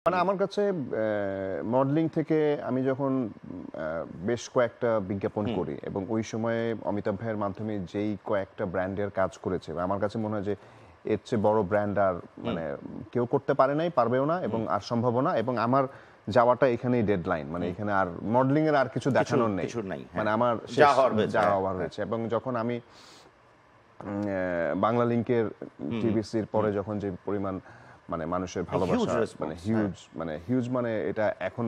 মানে আমার কাছে মডেলিং থেকে আমি যখন বেশ কয়েকটা বিজ্ঞাপন করি এবং ওই সময়ে অমিতাভ ভাইয়ের মাধ্যমে যেই কয়েকটা ব্র্যান্ডের কাজ করেছে আমার কাছে মনে হয় যে এর চেয়ে বড় ব্র্যান্ড আর মানে কেউ করতে পারে নাই, পারবেও না এবং আর সম্ভবও না। এবং আমার যাওয়াটা এখানেই ডেডলাইন, মানে এখানে আর মডেলিং এর আর কিছু দেখানোর নেই, মানে আমার যা হওয়ার হয়েছে। এবং যখন আমি বাংলা লিংকের টিভিসির পরে যখন যে পরিমাণ মানে মানুষের ভালোবাসা মানে হিউজ মানে এটা এখন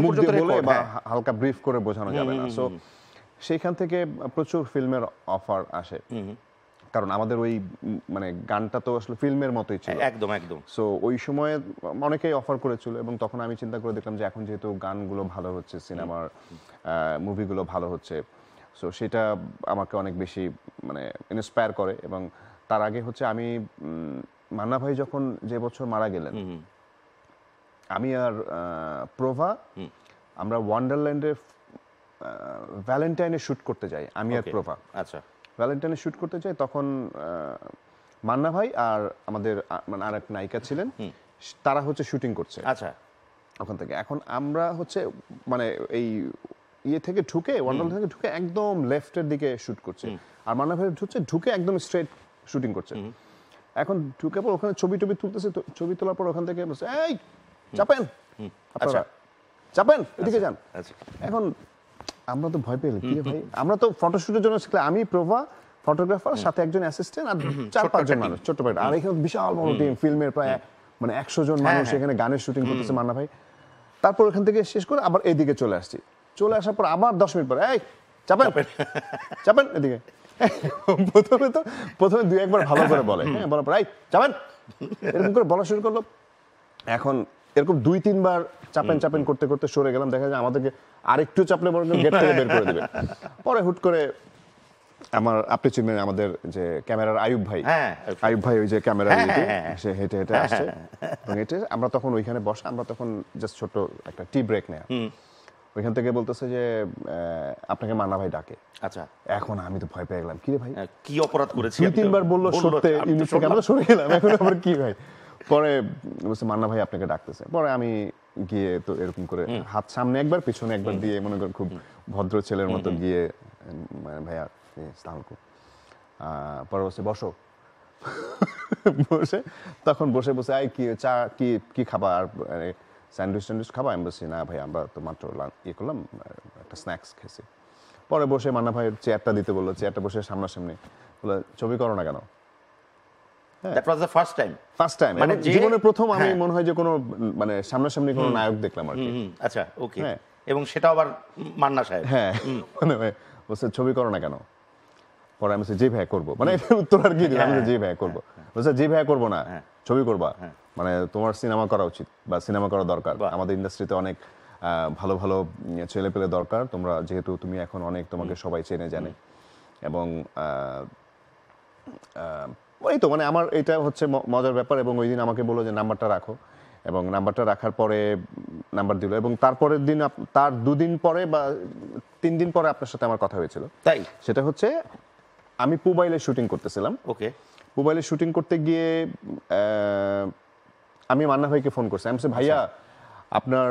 মুখ দিয়ে বলে বা হালকা ব্রিফ করে বোঝানো যাবে না। সো সেইখান থেকে প্রচুর ফিল্মের অফার আসে, কারণ আমাদের ওই মানে গানটা তো আসলে ফিল্মের মতোই ছিল একদম একদম। সো ওই সময়ে অনেকেই অফার করেছিল এবং তখন আমি চিন্তা করে দেখলাম যে এখন যেহেতু গানগুলো ভালো হচ্ছে, সিনেমার মুভিগুলো ভালো হচ্ছে, সো সেটা আমাকে অনেক বেশি মানে ইন্সপায়ার করে। এবং তার আগে হচ্ছে আমি মান্না ভাই যখন যে বছর মারা গেলেন, আমি আর প্রভা আমরা ওয়ান্ডারল্যান্ডে ভ্যালেন্টাইনে শুট করতে যাই, আমি আর প্রভা। আচ্ছা, ভ্যালেন্টাইনে শুট করতে যাই, তখন মান্না ভাই আর আমাদের মানে আর এক নায়িকা ছিলেন, তারা হচ্ছে শুটিং করছে আচ্ছা ওখান থেকে। এখন আমরা হচ্ছে মানে এই ইয়ে থেকে ঢুকে ওয়ান্ডারল্যান্ড থেকে ঢুকে একদম লেফটের দিকে শুট করছে, আর মান্না ভাই ঢুকে একদম স্ট্রেট শুটিং করছে। এখন ঢুকে পর ওখানে ছবি তুলতেছে, ছবি তোলার পর ওখান থেকে বলছে এই চাপেন, আপনারা চাপেন, এদিকে যান। এখন আমরা তো ভয় পেলাম, কি রে ভাই, আমরা তো ফটোশুটের জন্য শিখলাম, আমি প্রভা ফটোগ্রাফার সাথে একজন অ্যাসিস্ট্যান্ট আর 4-5 জন মানুষ, ছোট্ট ভাই। আর এখানে বিশাল বড় টিম, ফিল্মের প্রায় মানে 100 জন মানুষ এখানে গানের শুটিং করতেছে মান্না ভাই। তারপর ওখান থেকে শেষ করে আবার এদিকে চলে আসছি, চলে আসার পর আবার 10 মিনিট পরে এই চাপেন এদিকে। প্রথমে 2-1 ভালো করে বলে, হ্যাঁ, বলার পর এই চাপেন এরকম করে বলা শুরু করলো। এখন এরকম 2-3 বার চাপেন করতে করতে সরে গেলাম, দেখা যায় আমাদেরকে আরেকটু চাপলে বরং গেট থেকে বের করে দেবে। পরে হুট করে আপনি চিনবেন আমাদের যে ক্যামেরার আয়ুব ভাই ওই যে ক্যামেরা সে হেঁটে আসছে, হেঁটে আমরা তখন ওইখানে বসা, আমরা তখন জাস্ট ছোট একটা টি ব্রেক নেয়া, ওইখান থেকে বলতেছে যে আপনাকে মান্না ভাই ডাকে। আচ্ছা, এখন আমি তো ভয় পেয়ে গেলাম, কি রে ভাই কি অপরাধ করেছি, 2-3 বার বললো সত্যি, ইউনিট থেকে আমরা সরে গেলাম, এখন আবার কি ভাই। পরে বলছে মান্না ভাই আপনাকে ডাকতেছে। পরে আমি গিয়ে তো এরকম করে হাত সামনে একবার পিছনে একবার দিয়ে মনে করেন খুব ভদ্র ছেলের মতো গিয়ে ভাইয়া আসসালামু আলাইকুম, পরে বসে বসো, বসে তখন বসে আই কি চা কি খাবার, স্যান্ডউইচ খাবা? আমি বলছি না ভাই, আমরা তো মাত্র ইয়ে করলাম, একটা স্ন্যাক্স খেয়েছি। পরে বসে মান্না ভাইয়ের চেয়ারটা দিতে বললো, চেয়ারটা বসে সামনাসামনি বলে ছবি করো না কেন। That was the first time মানে জীবনে প্রথম আমি মনে হয় যে কোনো মানে সামনাসামনি কোনো নায়ক দেখলাম আর কি। আচ্ছা, ওকে। এবং সেটা আবার মান্না সাহেব, হ্যাঁ, মানে বলছে ছবি করো না কেন। পরে আমি বলছি জি ভাই করবো, মানে এটার উত্তর আর কি দিলাম, জি ভাই করবো। বলছে জি ভাই করবো না, ছবি করবা, মানে তোমার সিনেমা করা উচিত বা সিনেমা করা দরকার, আমাদের ইন্ডাস্ট্রিতে অনেক ভালো ভালো ছেলে পেলে দরকার, তোমরা যেহেতু তুমি এখন অনেক, তোমাকে সবাই চেনে জানে। এবং ওই তো মানে আমার এটা হচ্ছে মজার ব্যাপার। এবং ওই দিন আমাকে বললো যে নাম্বারটা রাখো, এবং নাম্বারটা রাখার পরে নাম্বার দিল, এবং তারপরের দিন তার 2 দিন পরে বা 3 দিন পরে আপনার সাথে আমার কথা হয়েছিল। তাই সেটা হচ্ছে আমি পুবাইলে শুটিং করতেছিলাম। ওকে, পুবাইলে শুটিং করতে গিয়ে আমি মান্না ভাইকে ফোন করছি, আমি বলছি ভাইয়া আপনার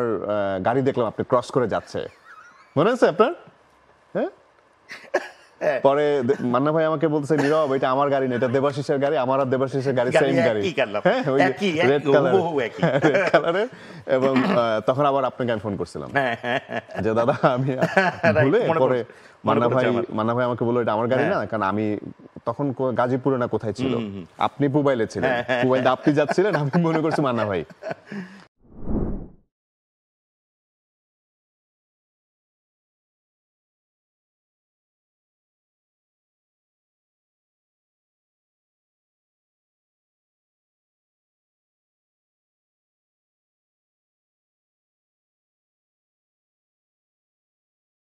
গাড়ি দেখলাম আপনি ক্রস করে যাচ্ছে, মনে আছে আপনার? হ্যাঁ, পরে মান্না ভাই আমাকে বলতেছে নীরব এটা আমার গাড়ি না, এটা দেবাশিসের গাড়ি, আমার আর দেবাশিসের গাড়ি সেম গাড়ি, হ্যাঁ ওই রেড কালারের। এবং তখন আবার আপনাকে আমি ফোন করছিলাম যে দাদা আমি ভুলে, পরে মান্না ভাই আমাকে বললো এটা আমার গাড়ি না, কারণ আমি তখন গাজীপুরে না কোথায় ছিল, আপনি পুবাইলে ছিলেন, পুবাইলে আপনি যাচ্ছিলেন, আমি মনে করছি মান্না ভাই।